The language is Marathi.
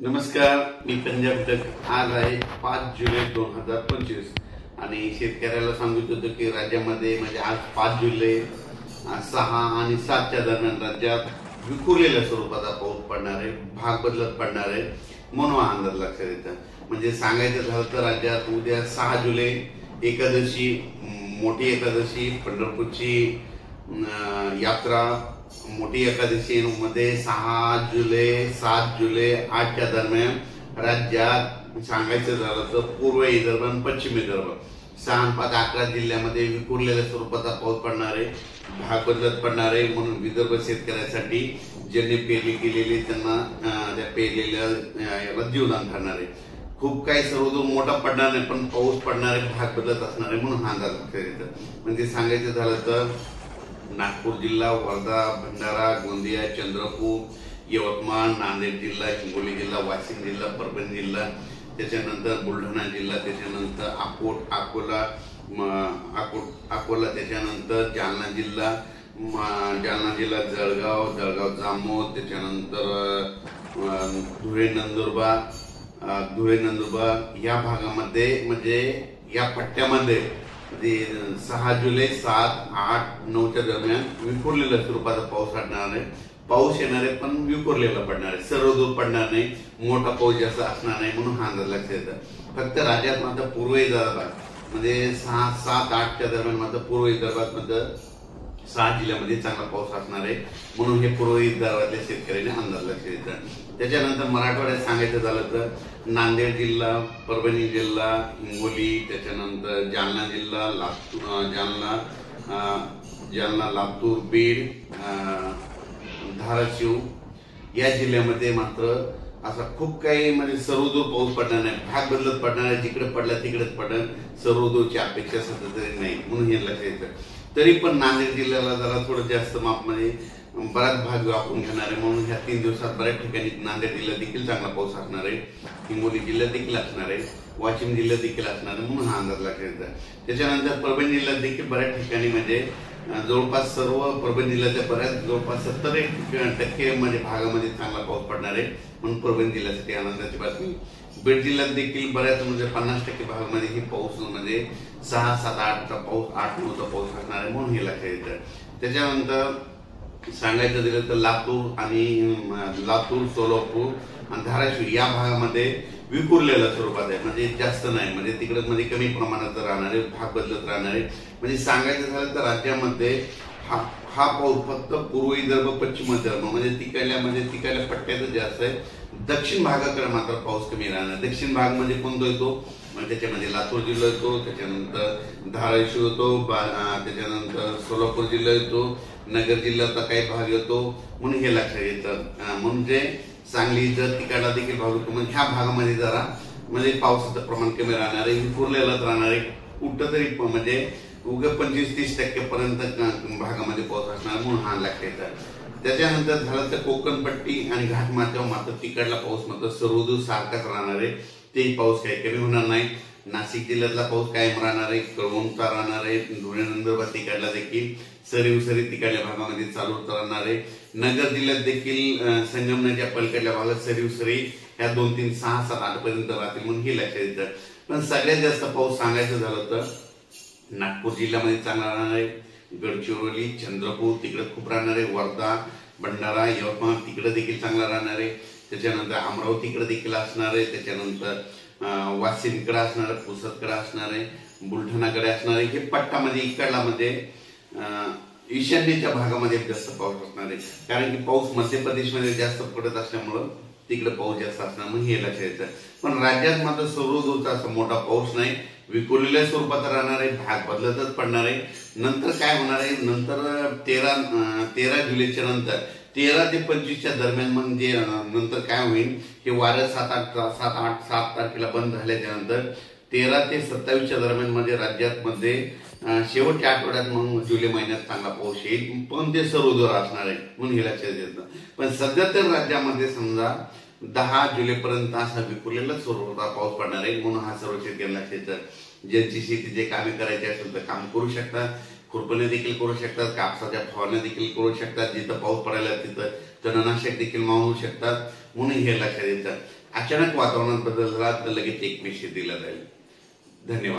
नमस्कार, मी पंजाब तक. आज आहे 5 जुलै 2025 आणि शेतकऱ्याला सांगितलं होतं की राज्यामध्ये म्हणजे आज 5 जुलै 6 आणि 7च्या दरम्यान राज्यात विखुरलेल्या स्वरूपाचा पाऊस पडणार आहे, भाग बदलत पडणार आहे म्हणून हा अंदाज लक्षात येतं. म्हणजे सांगायचं झालं तर राज्यात उद्या 6 जुलै एकादशी, मोठी एकादशी, पंढरपूरची यात्रा, मोठी एकादशी मध्ये 6 जुलै 7 जुलै 8च्या दरम्यान राज्यात सांगायचं झालं तर पूर्व विदर्भ आणि पश्चिम विदर्भ 6, 5, 11 जिल्ह्यामध्ये विखुरलेल्या स्वरूपाचा पाऊस पडणार आहे, भाग बदलत पडणार आहे. म्हणून विदर्भ शेतकऱ्यासाठी ज्यांनी पेरणी केलेली त्यांना त्या पेरलेल्या याला जीवदान ठरणार आहे. खूप काही सर्वदूर मोठा पडणार नाही, पण पाऊस पडणार आहे, भाग बदलत असणार आहे म्हणून हा अंदाज लक्षात येतं. म्हणजे सांगायचं झालं तर नागपूर जिल्हा, वर्धा, भंडारा, गोंदिया, चंद्रपूर, यवतमाळ, नांदेड जिल्हा, हिंगोली जिल्हा, वाशिम जिल्हा, परभणी जिल्हा, त्याच्यानंतर बुलढाणा जिल्हा, त्याच्यानंतर अकोला, त्याच्यानंतर जालना जिल्हा, जळगाव, जामोद, त्याच्यानंतर धुळे, नंदुरबार या भागामध्ये म्हणजे या पट्ट्यामध्ये 6 जुलै 7, 8, 9च्या दरम्यान विखुरलेल्या स्वरूपाचा पाऊस पडणार आहे. पाऊस येणार आहे पण विखुरलेला पडणार आहे, सर्वदूर पडणार नाही, मोठा पाऊस जास्त असणार नाही म्हणून हा अंदाज लक्षात येतं. फक्त राज्यात मात्र पूर्व विदर्भात म्हणजे 6, 7, 8च्या दरम्यान मात्र पूर्व विदर्भात मात्र 6 जिल्ह्यामध्ये चांगला पाऊस असणार आहे म्हणून हे पूर्व विदर्भातल्या शेतकऱ्यांनी अंदाज लक्षात येतं. त्याच्यानंतर मराठवाड्यात सांगायचं झालं तर नांदेड जिल्हा, परभणी जिल्हा, हिंगोली, त्याच्यानंतर जालना जिल्हा, लातूर, बीड, धाराशिव या जिल्ह्यामध्ये मात्र असा खूप काही म्हणजे सर्वदूर पाऊस पडणार नाही, भाग बदलत पडणार आहे, जिकडे पडला तिकडेच पडणार, सर्वदूरची अपेक्षा सध्या तरी नाही म्हणून हे लक्षात येतं. तरी पण नांदेड जिल्ह्याला जरा थोडं जास्त मापमध्ये बराच भाग व्यापून घेणार आहे म्हणून ह्या 3 दिवसात बऱ्याच ठिकाणी नांदेड जिल्ह्यात देखील चांगला पाऊस असणार आहे, हिंगोली जिल्ह्यात देखील असणार आहे, वाशिम जिल्ह्यात देखील असणार आहे म्हणून हा अंदाज लक्षात येतो. त्याच्यानंतर परभणी जिल्ह्यात देखील बऱ्याच ठिकाणी म्हणजे जवळपास सर्व परभणी जिल्ह्याच्या जवळपास 70% म्हणजे भागामध्ये चांगला पाऊस पडणार आहे म्हणून परभणी जिल्ह्यासाठी आनंदाची बातमी. बीड जिल्ह्यात देखील बऱ्याच म्हणजे 50% भागामध्ये ही पाऊस म्हणजे 6, 7, 8चा पाऊस, 8, 9चा पाऊस असणार आहे म्हणून हे लक्षात येतं. त्याच्यानंतर सांगायचं दिलं तर लातूर, सोलापूर आणि धाराशिव या भागामध्ये विखुरलेल्या स्वरूपात आहे, म्हणजे जास्त नाही, म्हणजे तिकडे मध्ये कमी प्रमाणात राहणार आहे, भाग बदलत राहणार आहे. म्हणजे सांगायचं झालं तर राज्यामध्ये हा पाऊस फक्त पूर्व विदर्भ, पश्चिम विदर्भ म्हणजे तिकडल्या पट्ट्यातच जास्त आहे. दक्षिण भागाकडे मात्र पाऊस कमी राहणार. दक्षिण भाग म्हणजे कोणता येतो, म्हणजे त्याच्यामध्ये लातूर जिल्हा येतो, त्याच्यानंतर धाराशिव येतो, त्याच्यानंतर सोलापूर जिल्हा येतो, नगर जिल्ह्याचा काही भाग येतो म्हणून हे लक्षात येतं. म्हणजे सांगली जर तिकडला देखील भाग येतो म्हणजे ह्या भागामध्ये जरा म्हणजे पावसाचं प्रमाण कमी राहणार आहे, विखुरलेलंच राहणार आहे. कुठं तरी म्हणजे उगा 25-30% पर्यंत भागामध्ये पाऊस असणार म्हणून हा लक्षात येतं. त्याच्यानंतर झालं तर कोकणपट्टी आणि घाटमाथ्यावर मात्र तिकडला पाऊस मात्र सर्वदूर सारखाच राहणार आहे, ते पाऊस काही कमी होणार नाही. नाशिक जिल्ह्यातला पाऊस कायम राहणार आहे, कळवणचा राहणार आहे, धुळे, नंदुरबार तिकडला देखील सरी तिकडल्या भागामध्ये चालू राहणार आहे. नगर जिल्ह्यात देखील संगमनेरच्या पलीकडल्या भागात सरी ह्या 2, 3, 6, 7, 8 पर्यंत राहतील म्हणून हे लक्षात येतं. पण सगळ्यात जास्त पाऊस सांगायचं झालं तर नागपूर जिल्ह्यामध्ये चांगला राहणार आहे, गडचिरोली, चंद्रपूर तिकडे खूप राहणार आहे, वर्धा, भंडारा, यवतमाळ तिकडे देखील चांगला राहणार आहे. त्याच्यानंतर अमरावतीकडे देखील असणार आहे, त्याच्यानंतर वाशिमकडे असणार आहे, पुसदकडे असणार आहे, बुलढाणाकडे असणार आहे. हे पट्टामध्ये इकडला म्हणजे ईशान्येच्या भागामध्ये जास्त पाऊस असणार आहे, कारण की पाऊस मध्य प्रदेशमध्ये जास्त पडत असल्यामुळं तिकडे पाऊस जास्त असणार म्हणून हे लक्षात येतं. पण राज्यात मात्र सर्वदूरचा असा मोठा पाऊस नाही, विखुरलेल्या स्वरूपात राहणार आहे, भाग बदलतच पडणार आहे. नंतर काय होणार आहे, नंतर 13 जुलैच्या नंतर 13 ते 25च्या दरम्यान म्हणजे नंतर काय होईल, हे वारं 7 तारखेला बंद झाल्याच्या नंतर 13 ते 27च्या दरम्यान म्हणजे राज्यात मध्ये शेवटच्या आठवड्यात मग जुलै महिन्यात चांगला पाऊस येईल, पण ते सर्वदूर असणार आहे म्हणून हे लक्षात येतं. पण सध्या तर राज्यामध्ये समजा 10 जुलैपर्यंत असा विखुरलेला स्वरूपाचा पाऊस पडणार आहे म्हणून हा सर्व शेतकरी लक्षात येतं. ज्यांची शेती जे कामे करायचे असेल तर काम करू शकतात, खुरपणे देखील करू शकतात, कापसाच्या फवारण्या देखील करू शकतात, जिथं पाऊस पडायला तिथं तणनाशक देखील मारू शकतात. म्हणून हे लक्षात येतं. अचानक वातावरणात बदल झाला तर लगेच एक पैसे दिला जाईल. धन्यवाद.